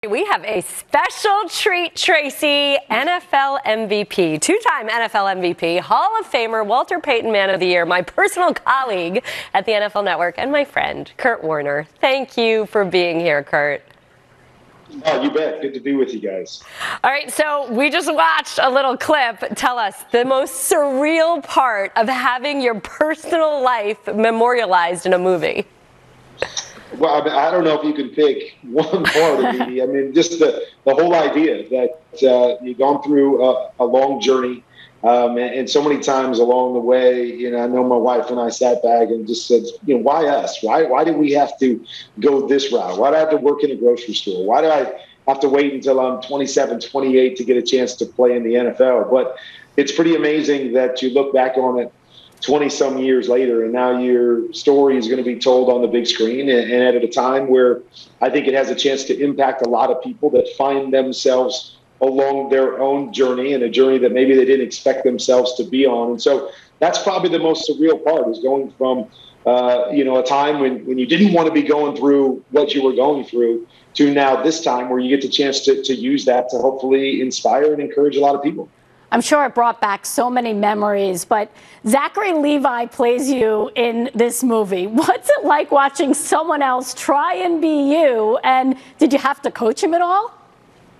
We have a special treat, Tracy. NFL MVP, two-time NFL MVP, Hall of Famer, Walter Payton Man of the Year, my personal colleague at the NFL Network, and my friend, Kurt Warner. Thank you for being here, Kurt. Oh, you bet. Good to be with you guys. All right, so we just watched a little clip. Tell us the most surreal part of having your personal life memorialized in a movie. Well, I don't know if you can pick one part of it. I mean, just the whole idea that you've gone through a long journey, and so many times along the way, I know my wife and I sat back and just said, why us? Why did we have to go this route? Why do I have to work in a grocery store? Why do I have to wait until I'm 27, 28 to get a chance to play in the NFL? But it's pretty amazing that you look back on it 20-some years later, and now your story is going to be told on the big screen, and at a time where I think it has a chance to impact a lot of people that find themselves along their own journey, and a journey that maybe they didn't expect themselves to be on. And so that's probably the most surreal part, is going from a time when you didn't want to be going through what you were going through to now this time where you get the chance to use that to hopefully inspire and encourage a lot of people. I'm sure it brought back so many memories, but Zachary Levi plays you in this movie. What's it like watching someone else try and be you, and did you have to coach him at all?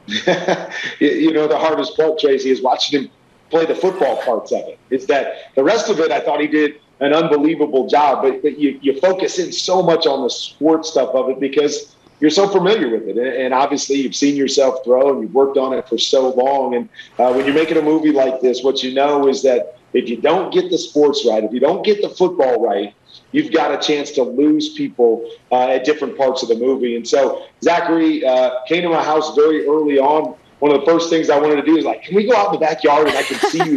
The hardest part, Tracy, is watching him play the football parts of it. It's that the rest of it, I thought he did an unbelievable job, but you focus in so much on the sports stuff of it because you're so familiar with it. And obviously you've seen yourself throw and you've worked on it for so long. And when you're making a movie like this, what you know is that if you don't get the sports right, if you don't get the football right, you've got a chance to lose people at different parts of the movie. And so Zachary came to my house very early on. One of the first things I wanted to do is can we go out in the backyard and I can see you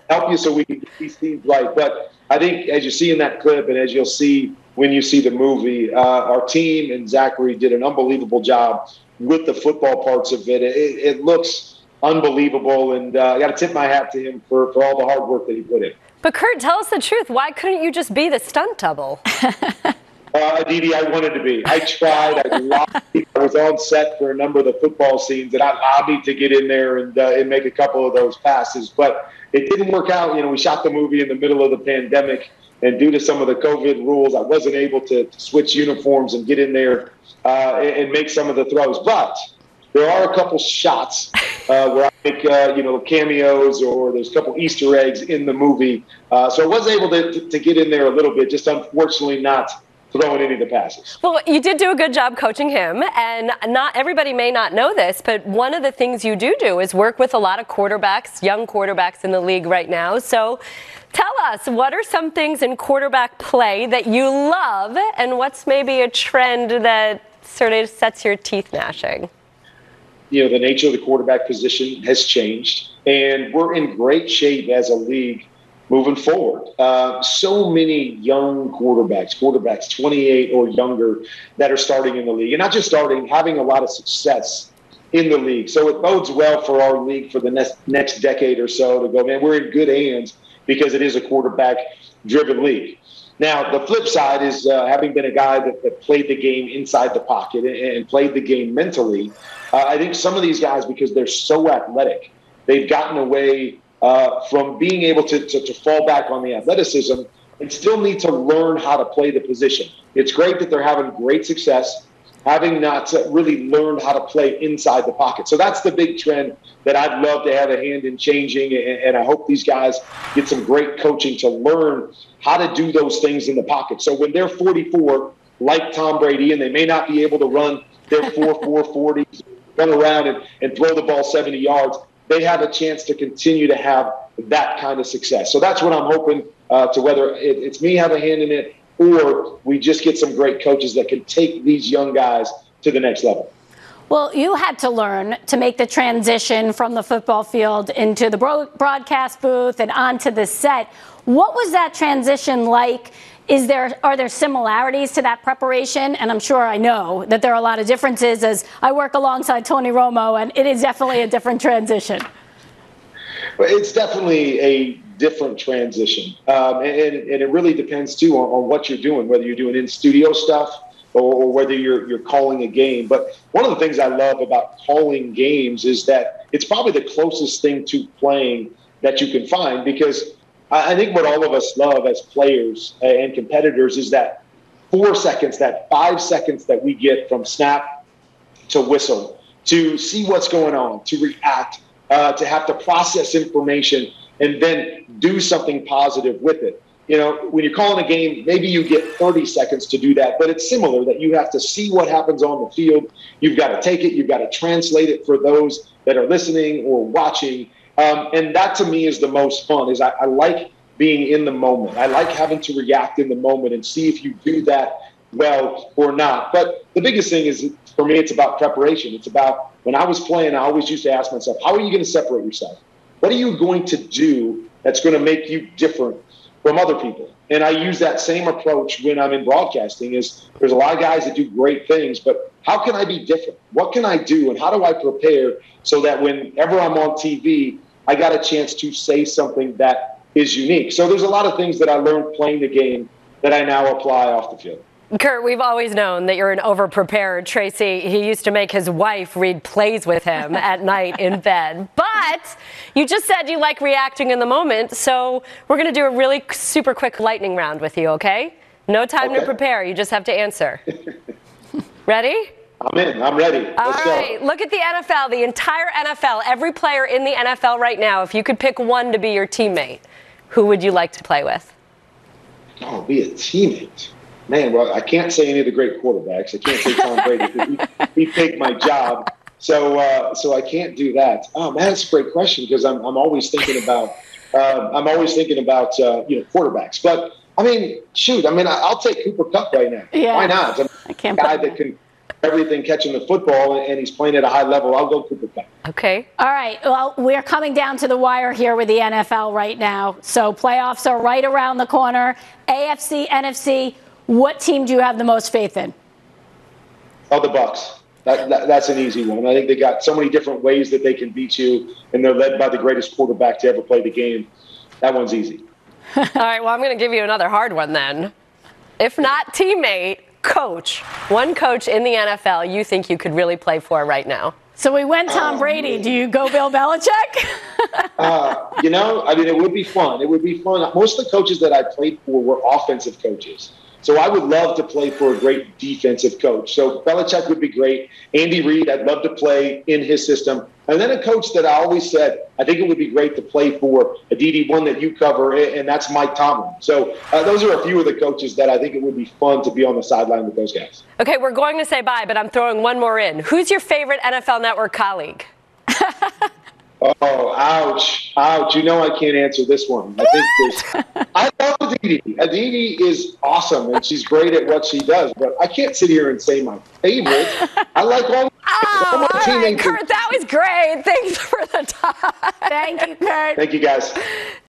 help you so we can get these scenes right. But I think as you see in that clip, and as you'll see when you see the movie, our team and Zachary did an unbelievable job with the football parts of it. It looks unbelievable, and I got to tip my hat to him for all the hard work that he put in. But Kurt, tell us the truth. Why couldn't you just be the stunt double? Didi, I wanted to be. I tried. I was on set for a number of the football scenes, and I lobbied to get in there and make a couple of those passes. But it didn't work out. We shot the movie in the middle of the pandemic, and due to some of the COVID rules, I wasn't able to switch uniforms and get in there and make some of the throws. But there are a couple shots where I make cameos, or there's a couple Easter eggs in the movie. So I was able to get in there a little bit, just unfortunately not throwing any of the passes. Well, you did do a good job coaching him, and not everybody may not know this, but one of the things you do is work with a lot of quarterbacks, young quarterbacks in the league right now. So tell us, what are some things in quarterback play that you love, and what's maybe a trend that sort of sets your teeth gnashing? The nature of the quarterback position has changed, and we're in great shape as a league moving forward. So many young quarterbacks 28 or younger, that are starting in the league. And not just starting, having a lot of success in the league. So it bodes well for our league for the next decade or so to go, man, we're in good hands because it is a quarterback-driven league. Now, the flip side is having been a guy that played the game inside the pocket and played the game mentally, I think some of these guys, because they're so athletic, they've gotten away from being able to fall back on the athleticism and still need to learn how to play the position. It's great that they're having great success, having not really learned how to play inside the pocket. So that's the big trend that I'd love to have a hand in changing, and I hope these guys get some great coaching to learn how to do those things in the pocket. So when they're 44, like Tom Brady, and they may not be able to run their 4.40s, run around and throw the ball 70 yards, they have a chance to continue to have that kind of success. So that's what I'm hoping to, whether it's me have a hand in it, or we just get some great coaches that can take these young guys to the next level. Well, you had to learn to make the transition from the football field into the broadcast booth and onto the set. What was that transition like? Are there similarities to that preparation? And I'm sure I know that there are a lot of differences, as I work alongside Tony Romo, and it is definitely a different transition. Well, it's definitely a different transition. And it really depends, too, on what you're doing, whether you're doing in-studio stuff or whether you're calling a game. But one of the things I love about calling games is that it's probably the closest thing to playing that you can find, because I think what all of us love as players and competitors is that 4 seconds, that 5 seconds that we get from snap to whistle, to see what's going on, to react, to have to process information and then do something positive with it. You know, when you're calling a game, maybe you get 30 seconds to do that, but it's similar, that you have to see what happens on the field. You've got to take it. You've got to translate it for those that are listening or watching. And that to me is the most fun. Is I like being in the moment. I like having to react in the moment and see if you do that well or not. But the biggest thing is, for me, it's about preparation. It's about, when I was playing, I always used to ask myself, how are you going to separate yourself? What are you going to do that's going to make you different from other people? And I use that same approach when I'm in broadcasting. Is there's a lot of guys that do great things, but how can I be different? What can I do, and how do I prepare so that whenever I'm on TV, I got a chance to say something that is unique? So there's a lot of things that I learned playing the game that I now apply off the field. Kurt, we've always known that you're an over-preparer. Tracy, he used to make his wife read plays with him at night in bed. But you just said you like reacting in the moment, so we're going to do a really super quick lightning round with you, okay? No time to prepare. You just have to answer. Ready? I'm in. I'm ready. Let's go. Look at the NFL, the entire NFL, every player in the NFL right now. If you could pick one to be your teammate, who would you like to play with? Oh, be a teammate. Man, well, I can't say any of the great quarterbacks. I can't say Tom Brady because he take my job. So I can't do that. Oh man, that's a great question, because I'm always thinking about quarterbacks. But I mean, shoot, I'll take Cooper Kupp right now. Yeah. Why not? I can't. A guy that can everything catching the football, and he's playing at a high level. I'll go Cooper Kupp. Okay. All right. Well, we're coming down to the wire here with the NFL right now. So playoffs are right around the corner. AFC, NFC. What team do you have the most faith in? Oh, the Bucs. That's an easy one. I think they got so many different ways that they can beat you, and they're led by the greatest quarterback to ever play the game. That one's easy. All right, well, I'm going to give you another hard one then. If not teammate, coach. One coach in the NFL you think you could really play for right now. So we went Tom Brady. Do you go Bill Belichick? It would be fun. It would be fun. Most of the coaches that I played for were offensive coaches. So I would love to play for a great defensive coach. So Belichick would be great. Andy Reid, I'd love to play in his system. And then a coach that I always said, I think it would be great to play for, a DD, one that you cover, and that's Mike Tomlin. So those are a few of the coaches that I think it would be fun to be on the sideline with those guys. Okay, we're going to say bye, but I'm throwing one more in. Who's your favorite NFL Network colleague? Oh, ouch. You know I can't answer this one. I love Aditi. Aditi is awesome, and she's great at what she does, but I can't sit here and say my favorite. I like all my teammates. Kurt, that was great. Thanks for the time. Thank you, Kurt. Thank you, guys.